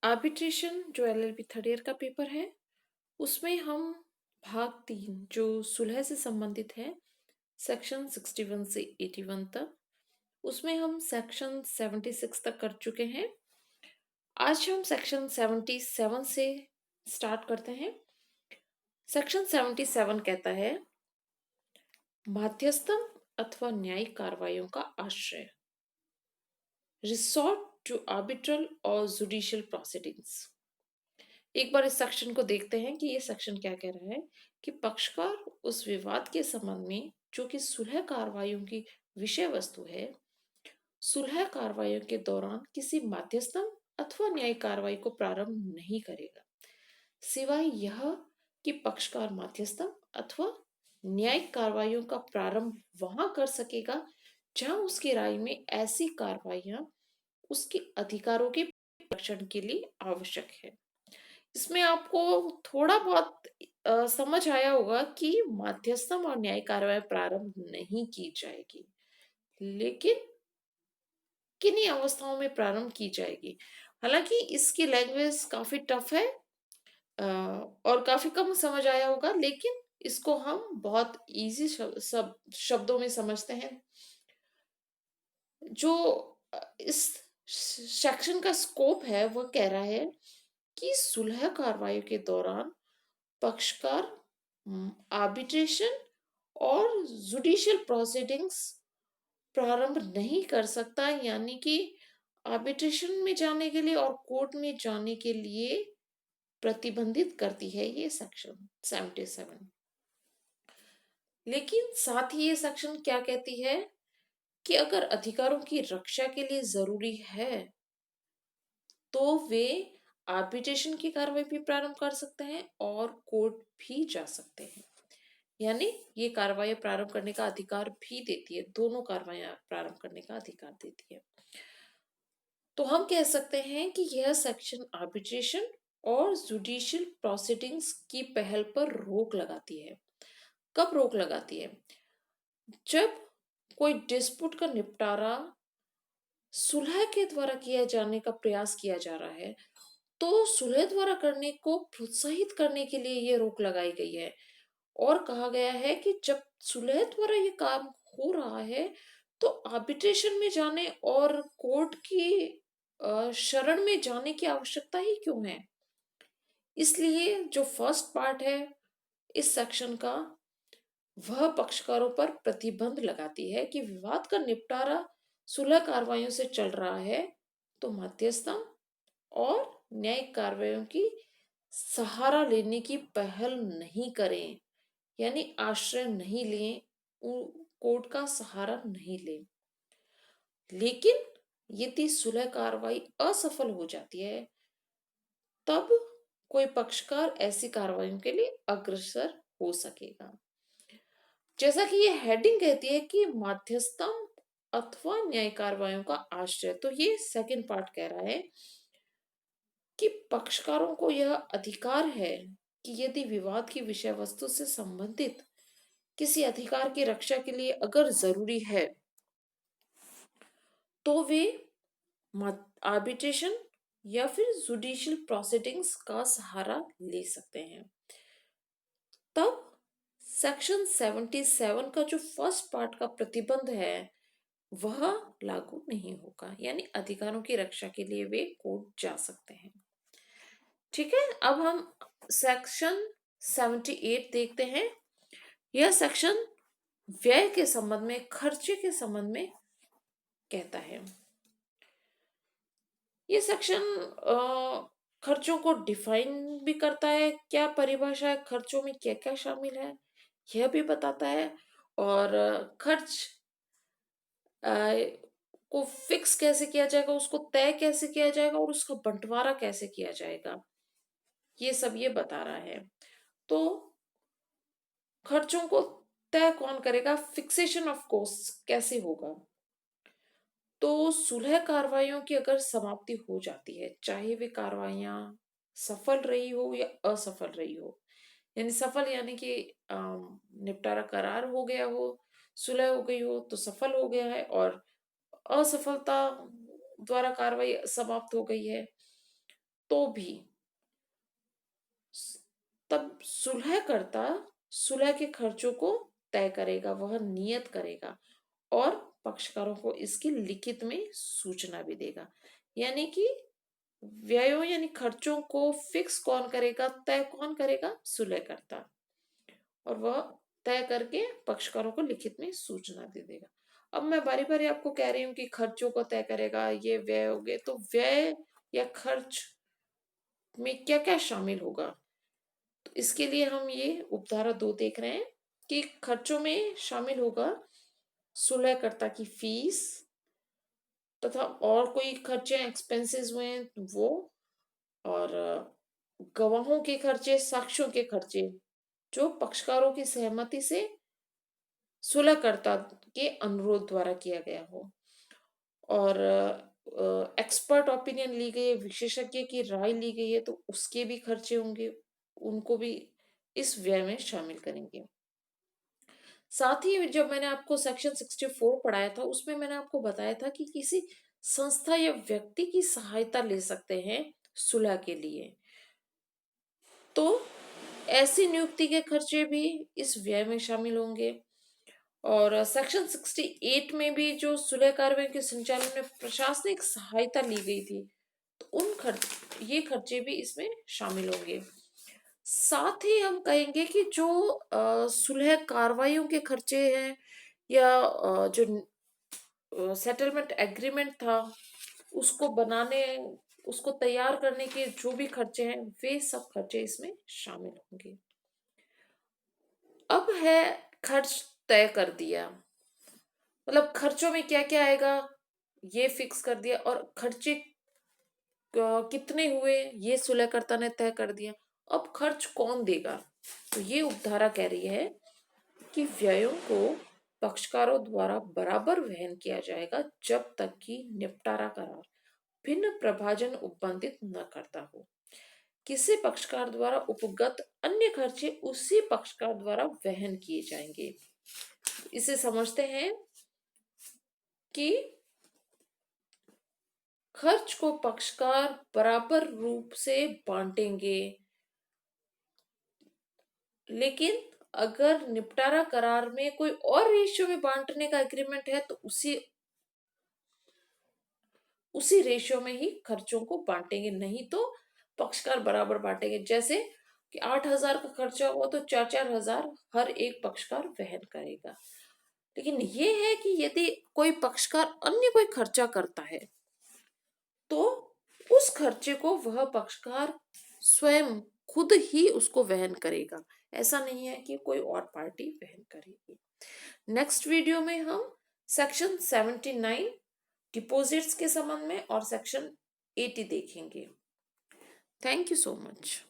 Arbitration जो LLB third year का paper है, उसमें हम भाग 3 जो सुलह से संबंधित है, सेक्शन 61 से 81 तक, उसमें हम सेक्शन 76 तक कर चुके हैं। आज हम सेक्शन 77 से स्टार्ट करते हैं। सेक्शन 77 कहता है माध्यस्थम अथवा न्यायिक कार्रवाइयों का आश्रय, रिसोर्ट टू आर्बिट्रल और जुडिशियल प्रोसीडिंग्स। एक बार इस सेक्शन को देखते हैं कि ये सेक्शन क्या कह रहा है कि पक्षकार उस विवाद के संबंध में जो कि सुलह कार्रवाइयों की विषय वस्तु है, सुलह कार्रवाइयों के दौरान किसी माध्यस्थम अथवा न्यायिक कार्रवाई को प्रारंभ नहीं करेगा, सिवाय यह कि पक्षकार माध्यस्थम अथवा न्यायिक कार्रवाइयों का प्रारंभ वहां कर सकेगा जहां उसकी राय में ऐसी कार्रवाइयां उसके अधिकारों के रक्षण के लिए आवश्यक है। इसमें आपको थोड़ा बहुत समझ आया होगा कि मध्यस्थम और न्यायिक कार्रवाई प्रारंभ नहीं की जाएगी, लेकिन किन्हीं अवस्थाओं में प्रारंभ की जाएगी। हालांकि इसकी लैंग्वेज काफी टफ है और काफी कम समझ आया होगा, लेकिन इसको हम बहुत इजी सब शब्दों में समझते हैं। जो इस सेक्शन का स्कोप है वह कह रहा है कि सुलह कार्रवाई के दौरान पक्षकार आर्बिट्रेशन और जुडिशियल प्रोसीडिंग्स प्रारंभ नहीं कर सकता, यानी कि आर्बिट्रेशन में जाने के लिए और कोर्ट में जाने के लिए प्रतिबंधित करती है ये सेक्शन 77। लेकिन साथ ही ये सेक्शन क्या कहती है कि अगर अधिकारों की रक्षा के लिए जरूरी है तो वे आर्बिट्रेशन की कार्रवाई भी प्रारंभ कर सकते हैं और कोर्ट भी जा सकते हैं। यानी ये कार्रवाई प्रारंभ करने का अधिकार भी देती है, दोनों कार्रवाइयां प्रारंभ करने का अधिकार देती है। तो हम कह सकते हैं कि यह सेक्शन आर्बिट्रेशन और जुडिशियल प्रोसीडिंग्स की पहल पर रोक लगाती है। कब रोक लगाती है? जब कोई डिस्प्यूट का निपटारा सुलह के द्वारा किया जाने का प्रयास किया जा रहा है, तो सुलह द्वारा करने को प्रोत्साहित करने के लिए ये रोक लगाई गई है और कहा गया है कि जब सुलह द्वारा ये काम हो रहा है तो आर्बिट्रेशन में जाने और कोर्ट की शरण में जाने की आवश्यकता ही क्यों है। इसलिए जो फर्स्ट पार्ट है इस सेक्शन का, वह पक्षकारों पर प्रतिबंध लगाती है कि विवाद का निपटारा सुलह कार्रवाइयों से चल रहा है तो मध्यस्थम और न्यायिक कार्रवाइयों की सहारा लेने की पहल नहीं करें, यानी आश्रय नहीं लें, कोर्ट का सहारा नहीं लें। लेकिन यदि सुलह कार्रवाई असफल हो जाती है तब कोई पक्षकार ऐसी कार्रवाइयों के लिए अग्रसर हो सकेगा। जैसा कि ये हेडिंग कहती है कि मध्यस्थम अथवा न्याय कार्रवाइयों का आश्रय, तो ये सेकंड पार्ट कह रहा है कि पक्षकारों को यह अधिकार है कि यदि विवाद की विषय वस्तु से संबंधित किसी अधिकार की रक्षा के लिए अगर जरूरी है तो वे आर्बिट्रेशन या फिर जुडिशियल प्रोसीडिंग्स का सहारा ले सकते हैं। तब सेक्शन 77 का जो फर्स्ट पार्ट का प्रतिबंध है वह लागू नहीं होगा, यानी अधिकारों की रक्षा के लिए वे कोर्ट जा सकते हैं। ठीक है, अब हम सेक्शन 78 देखते हैं। यह सेक्शन व्यय के संबंध में, खर्चे के संबंध में कहता है। ये सेक्शन खर्चों को डिफाइन भी करता है, क्या परिभाषा है खर्चों में, क्या क्या शामिल है यह भी बताता है, और खर्च को फिक्स कैसे किया जाएगा, उसको तय कैसे किया जाएगा और उसका बंटवारा कैसे किया जाएगा, ये सब ये बता रहा है। तो खर्चों को तय कौन करेगा, फिक्सेशन ऑफ कॉस्ट कैसे होगा। तो सुलह कार्रवाइयों की अगर समाप्ति हो जाती है, चाहे वे कार्रवाइयां सफल रही हो या असफल रही हो, यानी सफल यानी कि निपटारा करार हो गया हो, सुलह हो गई हो तो सफल हो गया है, और असफलता द्वारा कार्रवाई समाप्त हो गई है, तो भी तब सुलहकर्ता सुलह के खर्चों को तय करेगा, वह नियत करेगा और पक्षकारों को इसकी लिखित में सूचना भी देगा। यानी कि व्ययों यानी खर्चों को फिक्स कौन करेगा, तय कौन करेगा, सुलहकर्ता। और वह तय करके पक्षकारों को लिखित में सूचना दे देगा। अब मैं बारी बारी आपको कह रही हूँ कि खर्चों को तय करेगा, ये व्यय हो गए, तो व्यय या खर्च में क्या क्या शामिल होगा, तो इसके लिए हम ये उपधारा 2 देख रहे हैं कि खर्चों में शामिल होगा सुलहकर्ता की फीस तथा और कोई खर्चे एक्सपेंसेस हुए हैं वो, और गवाहों के खर्चे, साक्ष्यों के खर्चे जो पक्षकारों की सहमति से सुलहकर्ता के अनुरोध द्वारा किया गया हो, और एक्सपर्ट ओपिनियन ली गई है, विशेषज्ञ की राय ली गई है, तो उसके भी खर्चे होंगे, उनको भी इस व्यय में शामिल करेंगे। साथ ही जब मैंने आपको सेक्शन 64 पढ़ाया था उसमें मैंने आपको बताया था कि किसी संस्था या व्यक्ति की सहायता ले सकते हैं सुलह के लिए, तो ऐसी नियुक्ति के खर्चे भी इस व्यय में शामिल होंगे। और सेक्शन 68 में भी जो सुलह कार्रवाई के संचालन में प्रशासनिक सहायता ली गई थी, तो ये खर्चे भी इसमें शामिल होंगे। साथ ही हम कहेंगे कि जो सुलह कार्रवाइयों के खर्चे हैं या जो सेटलमेंट एग्रीमेंट था उसको बनाने, उसको तैयार करने के जो भी खर्चे हैं वे सब खर्चे इसमें शामिल होंगे। अब है खर्च तय कर दिया, मतलब खर्चों में क्या क्या आएगा ये फिक्स कर दिया, और खर्चे कितने हुए ये सुलहकर्ता ने तय कर दिया। अब खर्च कौन देगा, तो ये उपधारा कह रही है कि व्ययों को पक्षकारों द्वारा बराबर वहन किया जाएगा जब तक कि निपटारा करार भिन्न प्रभाजन उपबंधित न करता हो। किसी पक्षकार द्वारा उपगत अन्य खर्चे उसी पक्षकार द्वारा वहन किए जाएंगे। इसे समझते हैं कि खर्च को पक्षकार बराबर रूप से बांटेंगे, लेकिन अगर निपटारा करार में कोई और रेशियो में बांटने का एग्रीमेंट है तो उसी रेशियो में ही खर्चों को बांटेंगे, नहीं तो पक्षकार बराबर बांटेंगे। जैसे कि 8,000 का खर्चा हुआ तो 4-4 हजार हर एक पक्षकार वहन करेगा। लेकिन ये है कि यदि कोई पक्षकार अन्य कोई खर्चा करता है तो उस खर्चे को वह पक्षकार स्वयं खुद ही उसको वहन करेगा, ऐसा नहीं है कि कोई और पार्टी वहन करेगी। नेक्स्ट वीडियो में हम सेक्शन 79 डिपॉजिट्स के संबंध में और सेक्शन 80 देखेंगे। Thank you so much.